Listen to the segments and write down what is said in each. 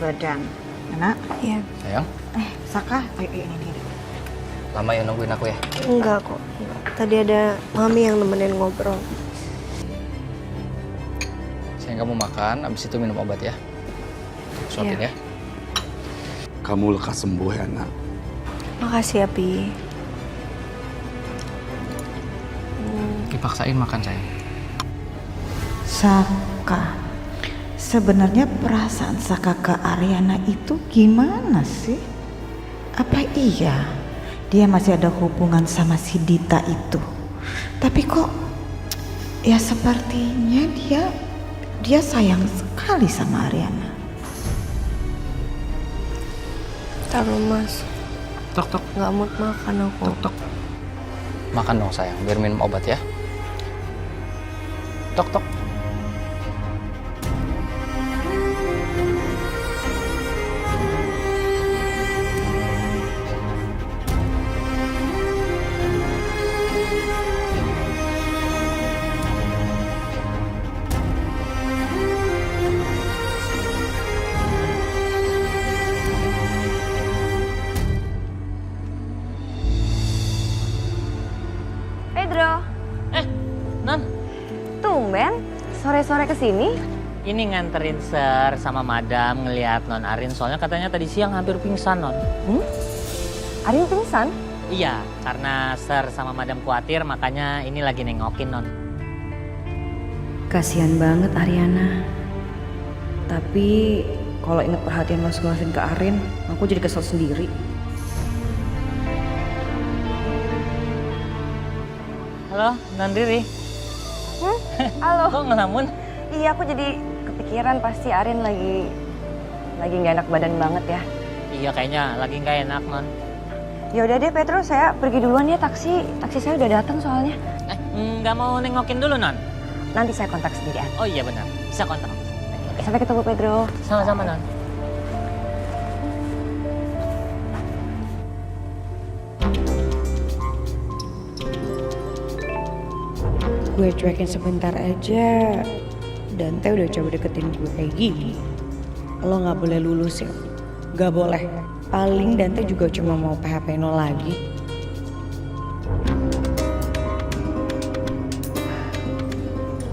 badan. Enak? Iya. Sayang, Saka, ayo ini. lama ya nungguin aku ya? Enggak kok. Enggak. Tadi ada mami yang nemenin ngobrol. Sayang, kamu makan, abis itu minum obat ya. Suapin Iya. ya. Kamu lekas sembuh ya, nak. Makasih ya, Pi. Dipaksain makan sayang. Saka, sebenarnya perasaan Saka ke Ariana itu gimana sih? Apa iya dia masih ada hubungan sama si Dita itu? Tapi kok ya sepertinya dia sayang sekali sama Ariana. Taruh Mas. Tok tok Nggak mood makan aku. tok tok. Makan dong sayang, biar minum obat ya. Tok tok. Pedro, Non, tumben sore-sore kesini. ini nganterin Sir sama Madam ngelihat Non Arin soalnya katanya tadi siang hampir pingsan Non. Arin pingsan? Iya, karena Sir sama Madam khawatir makanya ini lagi nengokin Non. Kasihan banget Ariana. Tapi kalau inget perhatian Mas Gavin ke Arin, aku jadi kesel sendiri. Halo, Non Riri. Halo. Kok ngelamun? Iya, aku jadi kepikiran pasti Arin lagi nggak enak badan banget ya. Iya, kayaknya lagi nggak enak Non. Ya udah deh Pedro, saya pergi duluan ya, taksi saya udah datang soalnya. Nggak mau nengokin dulu Non? Nanti saya kontak sendirian. Oh iya benar, bisa kontak. Sampai ketemu Pedro. Sama-sama Non. Gue cuekin sebentar aja, Dante udah coba deketin gue kayak gini. Lo gak boleh lulus ya, gak boleh. Paling Dante juga cuma mau PHP no lagi.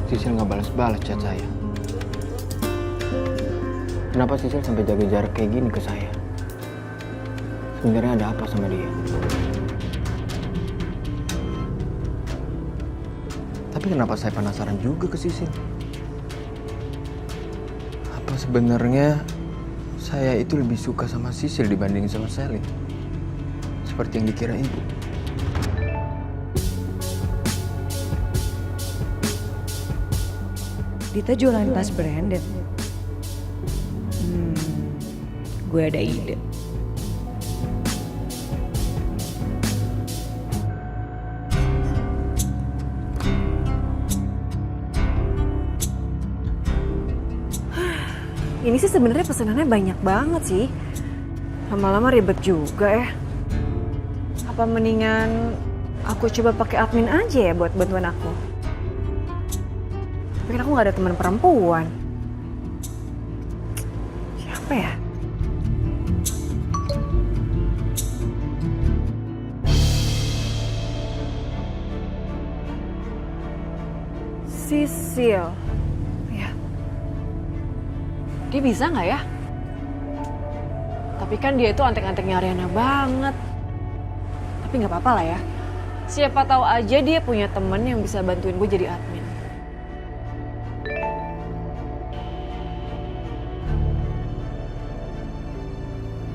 Sisil nggak balas-balas chat saya. Kenapa Sisil sampai jaga jarak kayak gini ke saya? Sebenarnya ada apa sama dia? Tapi kenapa saya penasaran juga ke Sisil? Apa sebenarnya saya itu lebih suka sama Sisil dibanding sama Sally? Seperti yang dikira ibu. Dita jualan tas branded. Gue ada ide. Ini sih sebenarnya pesanannya banyak banget sih. Lama-lama ribet juga ya. Apa mendingan aku coba pakai admin aja ya buat bantuan aku? Tapi kan aku nggak ada teman perempuan. Siapa ya? Sisil. Ya. Dia bisa nggak ya? Tapi kan dia itu antek-anteknya Ariana banget. Tapi nggak apa-apa lah ya. Siapa tahu aja dia punya temen yang bisa bantuin gue jadi admin.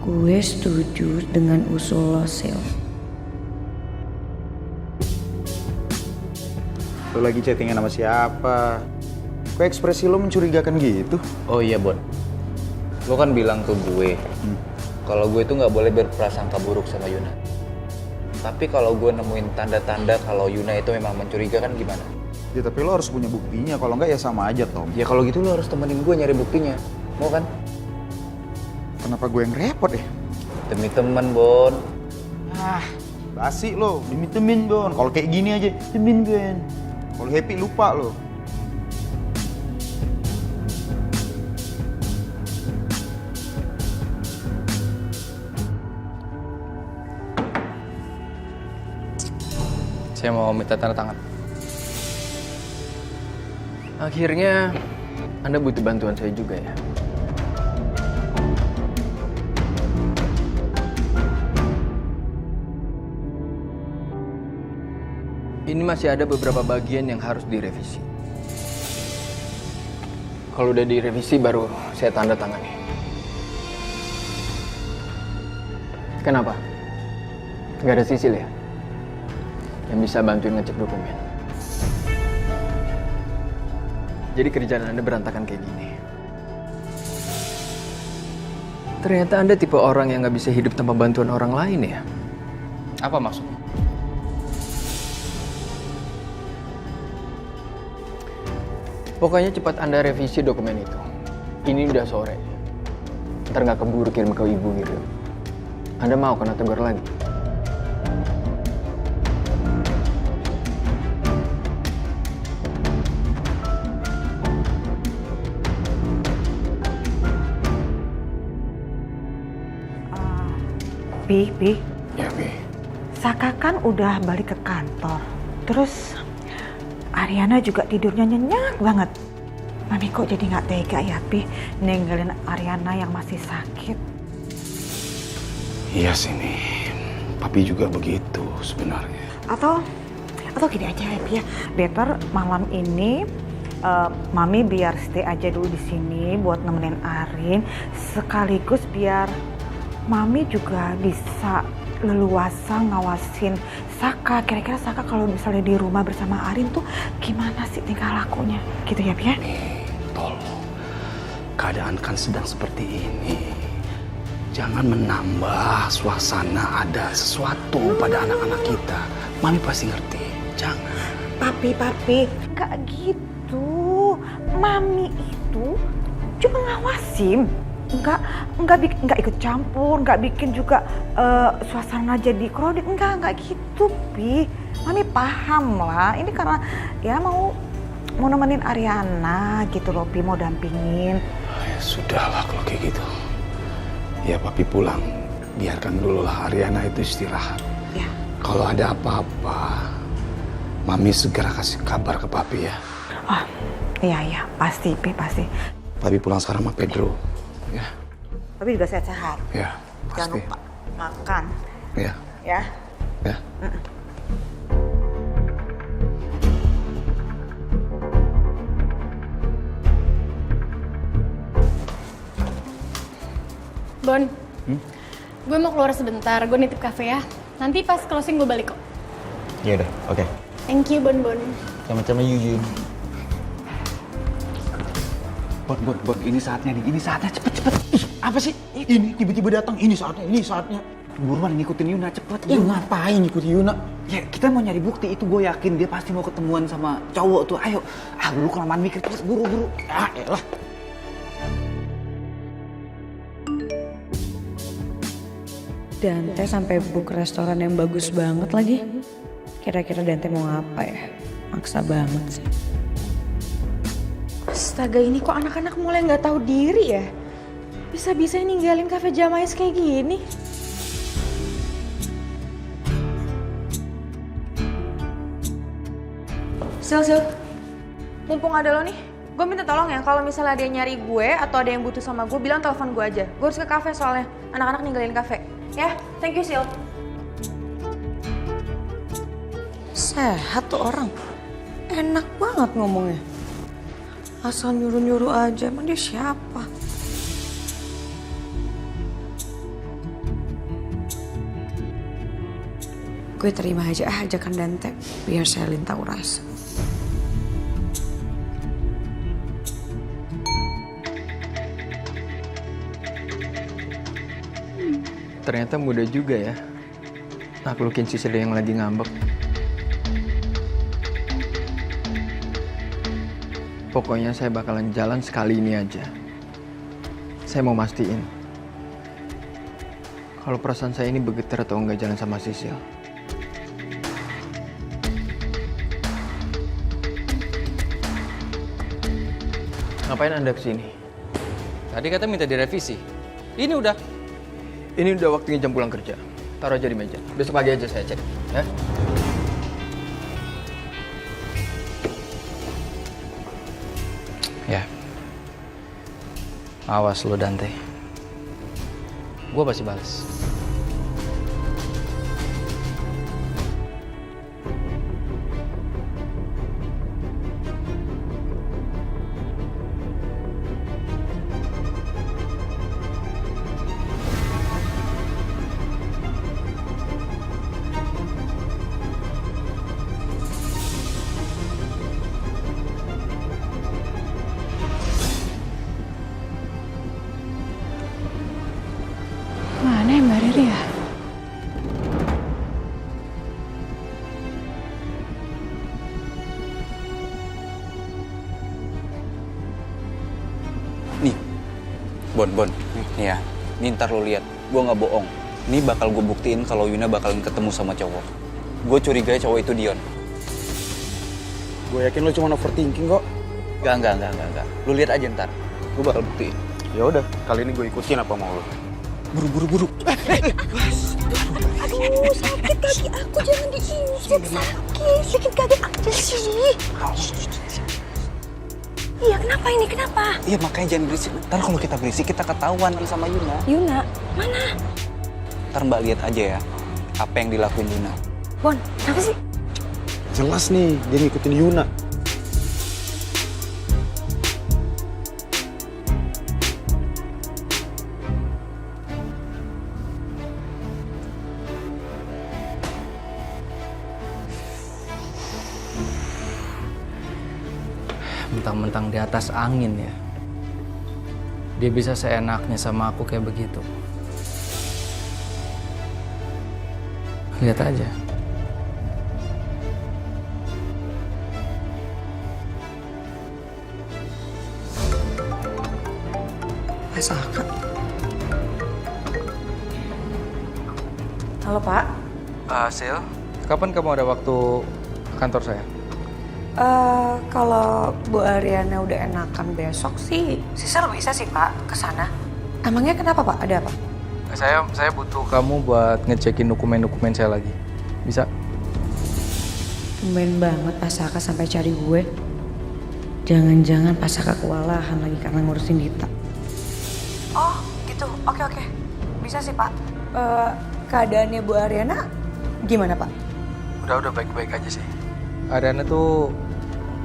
Gue setuju dengan usul lo, Sil. Lo lagi chattingan sama siapa? Kok ekspresi lo mencurigakan gitu? Oh iya, Bon. Lo kan bilang ke gue, kalau gue itu nggak boleh berprasangka buruk sama Yuna. Tapi kalau gue nemuin tanda-tanda kalau Yuna itu memang mencurigakan gimana? Ya tapi lo harus punya buktinya, kalau nggak ya sama aja, Tom. Ya kalau gitu lo harus temenin gue nyari buktinya. Mau kan? Kenapa gue yang repot ya? Demi temen, Bon. Ah, basi lo, demi temen, Bon. Kalau kayak gini aja, temen, Bon. Kalau happy lupa lo. Saya mau minta tanda tangan. Akhirnya Anda butuh bantuan saya juga ya. Ini masih ada beberapa bagian yang harus direvisi. Kalau udah direvisi baru saya tanda tangani. Kenapa? Gak ada Sisil ya? Yang bisa bantuin ngecek dokumen. Jadi kerjaan Anda berantakan kayak gini. Ternyata Anda tipe orang yang gak bisa hidup tanpa bantuan orang lain ya? Apa maksudnya? Pokoknya cepat Anda revisi dokumen itu. Ini udah sore. Ntar gak keburu kirim ke ibu gitu. Anda mau kena tegur lagi? Pi. Ya, Pi. Saka kan udah balik ke kantor. Terus Ariana juga tidurnya nyenyak banget. Mami kok jadi nggak tega ya, Pi, ninggalin Ariana yang masih sakit. Iya sih, Mi. Papi juga begitu sebenarnya. Atau gini aja ya, Pi ya. Better malam ini Mami biar stay aja dulu di sini buat nemenin Arin, sekaligus biar Mami juga bisa leluasa ngawasin Saka. Kira-kira Saka kalau misalnya di rumah bersama Arin tuh gimana sih tingkah lakunya? Gitu ya, Pi ya? Tolong. Keadaan kan sedang seperti ini. Jangan menambah suasana ada sesuatu pada anak-anak kita. Mami pasti ngerti. Jangan. Papi, nggak gitu. Mami itu cuma ngawasin. Nggak ikut campur, nggak bikin juga suasana jadi krodit. Nggak gitu, Pi. Mami paham lah. Ini karena ya mau nemenin Ariana gitu loh, Pi, mau dampingin. Ya sudahlah kalau kayak gitu. Ya papi pulang. Biarkan dulu lah Ariana itu istirahat. Ya. Kalau ada apa-apa, Mami segera kasih kabar ke papi ya. Oh, iya, pasti, Pi, pasti. Papi pulang sekarang sama Pedro. Ya. Tapi juga sehat-sehat. Ya, Jangan pasti. lupa makan. Ya. Ya. Ya. Bon, gue mau keluar sebentar, gue nitip kafe ya. Nanti pas closing gue balik kok. Ya udah, oke. Thank you, Bon. Sama-sama Yuyun. Bon, ini saatnya nih, ini saatnya cepet. Ih, apa sih? Ini tiba-tiba datang, ini saatnya. Buruan ngikutin Yuna, cepet. Ya ngapain ngikutin Yuna? Ya kita mau nyari bukti itu, gue yakin dia pasti mau ketemuan sama cowok tuh. Ayo, lu kelamaan mikir terus, buru-buru. Elah. Dante sampai book restoran yang bagus banget lagi. Kira-kira Dante mau ngapa ya? Maksa banget sih. Astaga, ini kok anak-anak mulai nggak tahu diri ya? Bisa-bisa ninggalin kafe Jamais kayak gini. Sil, mumpung ada lo nih, gue minta tolong ya kalau misalnya ada yang nyari gue atau ada yang butuh sama gue, bilang telepon gue aja. Gue harus ke kafe soalnya anak-anak ninggalin kafe. Ya, thank you Sil. Sehat tuh orang. Enak banget ngomongnya. Asal nyuruh-nyuruh aja, emang dia siapa? Gue terima aja ajakan Dante, biar Selin tahu rasa. Ternyata mudah juga ya naklukin Sisil yang lagi ngambek. Pokoknya saya bakalan jalan sekali ini aja. Saya mau mastiin kalau perasaan saya ini bergetar atau enggak jalan sama Sisil. Ngapain Anda kesini? Tadi kata minta direvisi. Ini udah. Ini udah waktunya jam pulang kerja. Taruh aja di meja. Besok pagi aja saya cek. Ya? Ya. Awas lo Dante. Gue pasti balas. Mana ya Mbak Riri ya? Nih, Bon, nih ya, nih ntar lo lihat, gue nggak bohong. Ini bakal gue buktiin kalau Yuna bakalan ketemu sama cowok. Gue curiga cowok itu Dion. Gue yakin lo cuma overthinking kok. Enggak. Lu lihat aja ntar, gue bakal buktiin. Ya udah, kali ini gue ikutin apa mau lo. Buru. Aduh, sakit kaki aku, jangan diinjek, sakit kaki aja sih. Iya, kenapa ini, kenapa? Iya makanya jangan berisik. Ntar kalau kita berisik kita ketahuan sama Yuna. Yuna, mana? Ntar Mbak lihat aja ya, apa yang dilakuin Yuna. Bon, kenapa sih? Jelas nih, dia ngikutin Yuna. Mentang-mentang di atas angin ya. Dia bisa seenaknya sama aku kayak begitu. Lihat aja. Saka. Halo Pak. Sil, kapan kamu ada waktu kantor saya? Kalau Bu Ariana udah enakan besok sih, Sisal bisa sih Pak ke sana. Emangnya kenapa Pak? Ada apa? Saya butuh kamu buat ngecekin dokumen-dokumen saya lagi. Bisa? Tumben banget Pak Saka sampai cari gue. Jangan-jangan Pak Saka kewalahan lagi karena ngurusin Dita. Oh gitu, oke. Bisa sih Pak. Keadaannya Bu Ariana gimana Pak? Udah baik-baik aja sih. Ariana tuh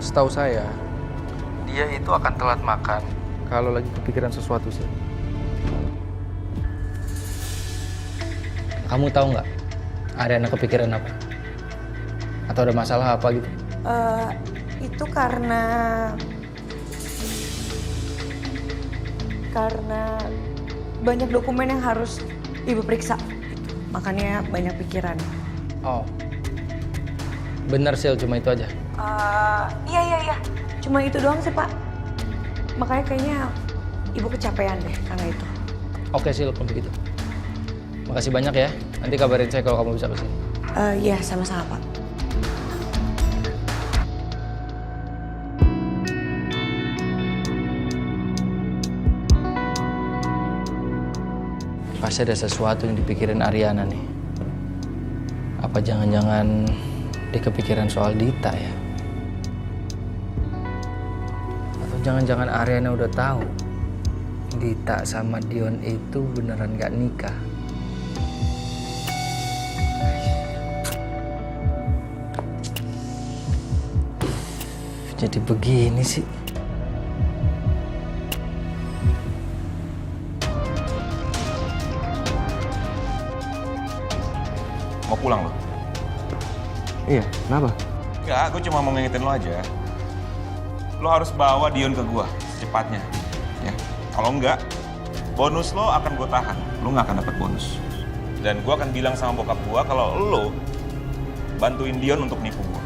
setahu saya dia itu akan telat makan kalau lagi kepikiran sesuatu sih. Kamu tahu nggak Ariana kepikiran apa? Atau ada masalah apa gitu? Itu karena banyak dokumen yang harus Ibu periksa. Makanya banyak pikiran. Oh. Bener Sil, cuma itu aja. Iya. Cuma itu doang sih Pak. Makanya kayaknya Ibu kecapean deh karena itu. Oke Sil, kalau begitu. Makasih banyak ya. Nanti kabarin saya kalau kamu bisa kesini. Iya, sama-sama Pak. Pasti ada sesuatu yang dipikirin Ariana nih. Apa jangan-jangan dia kepikiran soal Dita ya? Atau jangan-jangan Ariana udah tahu Dita sama Dion itu beneran gak nikah? Jadi begini sih. Mau pulang lo? Iya, kenapa? Enggak, gue cuma mau ngingetin lo aja. Lo harus bawa Dion ke gue secepatnya. Ya. Kalau enggak, bonus lo akan gue tahan. Lo nggak akan dapat bonus. Dan gue akan bilang sama bokap gue kalau lo bantuin Dion untuk nipu gue.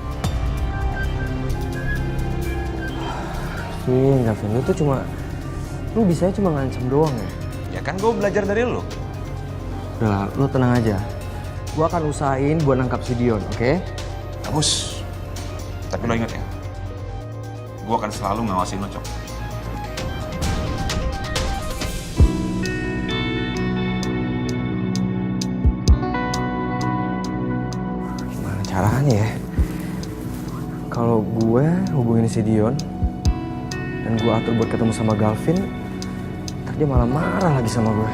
Gavin, lu tuh lu bisanya cuma ngancam doang ya? Ya kan gue belajar dari lo. Udah lah, lu tenang aja. Gua akan usahain buat nangkap si Dion, oke? Bagus. Tapi lo ingat ya, gue akan selalu ngawasin lo, Cok. Gimana caranya ya? Kalau gue hubungin si Dion dan gue atur buat ketemu sama Galvin, ntar dia malah marah lagi sama gue.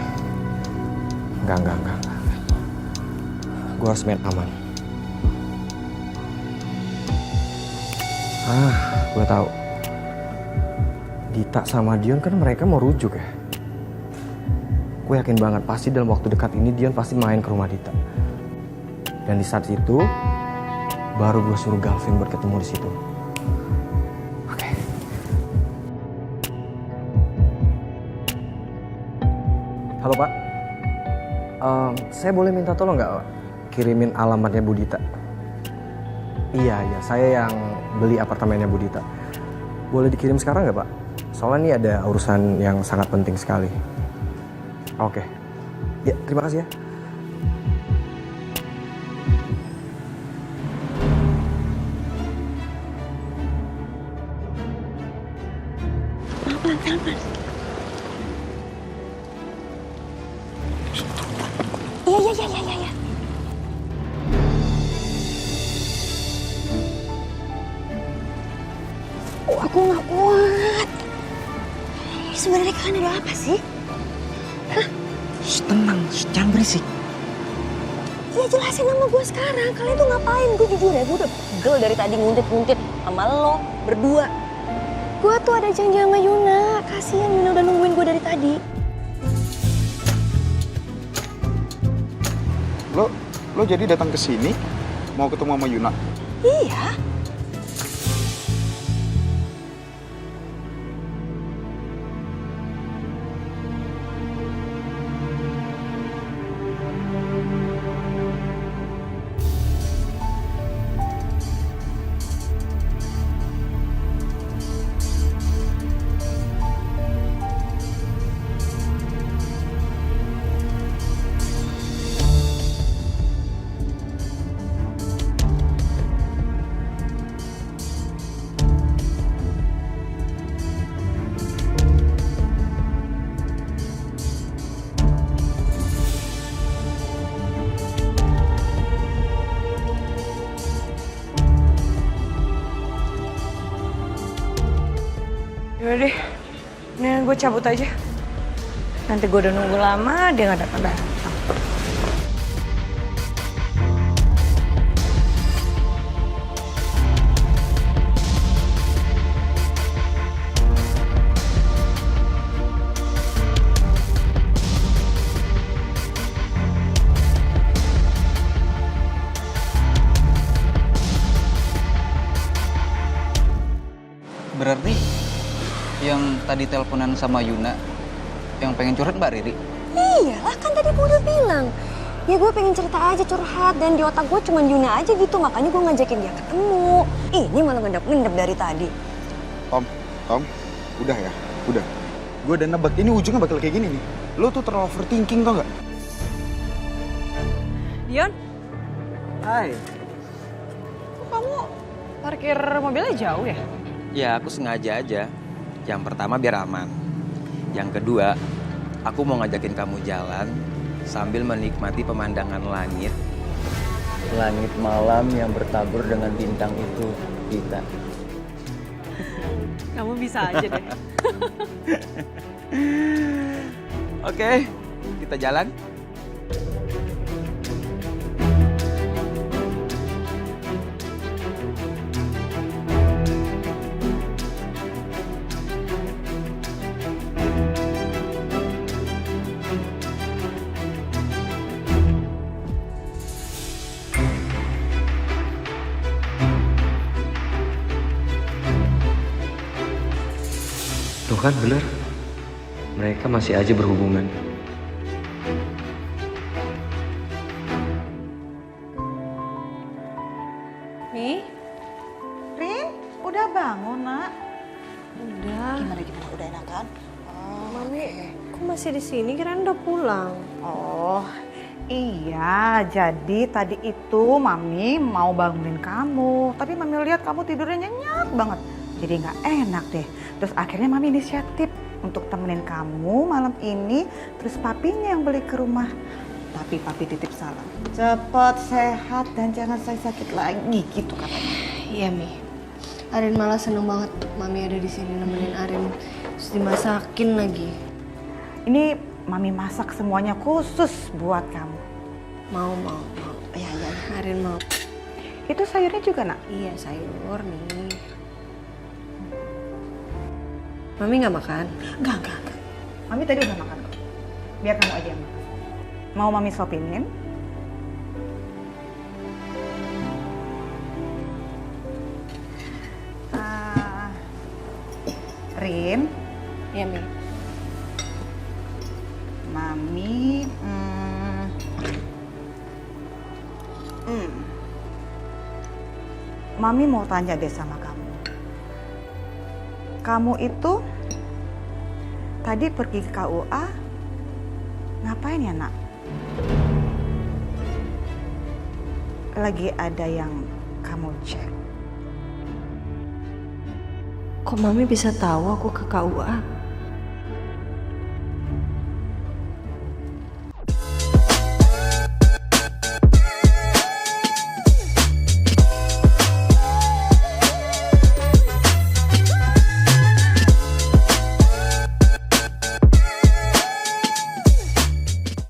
Enggak. Gue harus main aman. Gue tahu. Dita sama Dion kan mereka mau rujuk ya. Gue yakin banget pasti dalam waktu dekat ini Dion pasti main ke rumah Dita. Dan di saat itu baru gue suruh Galvin buat ketemu di situ. Oke. Halo Pak. Saya boleh minta tolong nggak Pak? Kirimin alamatnya Bu Dita. Iya, saya yang beli apartemennya Bu Dita. Boleh dikirim sekarang nggak Pak? Soalnya ini ada urusan yang sangat penting sekali. Oke. Ya, terima kasih ya. Pelan-pelan. Iya. Oh, aku nggak kuat. Sebenarnya kalian ada apa sih? Hah? Tenang, jangan berisik. Ya jelasin sama gue sekarang. Kalian tuh ngapain? Gue jujur ya, gue udah pegel dari tadi nguntit-nguntit sama lo berdua. Gue tuh ada janji sama Yuna. Kasian Yuna udah nungguin gue dari tadi. Lo jadi datang ke sini mau ketemu sama Yuna? Iya. Yaudah deh, mendingan gue cabut aja. Nanti gue udah nunggu lama, dia gak datang-datang. Berarti yang tadi teleponan sama Yuna, yang pengen curhat Mbak Riri? Iyalah, kan tadi gue udah bilang. Ya gue pengen cerita aja curhat, dan di otak gue cuma Yuna aja gitu, makanya gue ngajakin dia ketemu. Ini malah ngendap-ngendap dari tadi. Tom, udah ya, udah. Gue udah nebak, ini ujungnya bakal kayak gini nih. Lo tuh terlalu overthinking tau gak? Dion, Hai. kok kamu parkir mobilnya jauh ya? Ya, aku sengaja aja. Yang pertama biar aman. Yang kedua, aku mau ngajakin kamu jalan sambil menikmati pemandangan langit. Langit malam yang bertabur dengan bintang itu, Dita. Kamu bisa aja deh. Oke, kita jalan. Tuh kan bener, mereka masih aja berhubungan. Nih, Rin, udah bangun nak? Udah. Gimana udah enakan? Mami, kok masih di sini? Kirain udah pulang. Oh, iya. Jadi tadi itu Mami mau bangunin kamu, tapi Mami lihat kamu tidurnya nyenyak banget. Jadi nggak enak deh. Terus akhirnya Mami inisiatif untuk temenin kamu malam ini. Terus papinya yang beli ke rumah. Tapi papi titip salam. Cepat sehat dan jangan sakit lagi gitu katanya. Iya, Mi. Arin malah seneng banget Mami ada di sini nemenin Arin. Terus dimasakin lagi. Ini Mami masak semuanya khusus buat kamu. Mau. Ya, Arin mau. Itu sayurnya juga, Nak? Iya, sayur nih. Mami nggak makan? Enggak. Mami tadi udah makan kok. Biar kamu aja yang makan. Mau Mami sopinin? Rin? Iya, Mi. Mami, Mami mau tanya deh sama kamu. Kamu itu tadi pergi ke KUA, ngapain ya, Nak? Lagi ada yang kamu cek. Kok Mami bisa tahu aku ke KUA?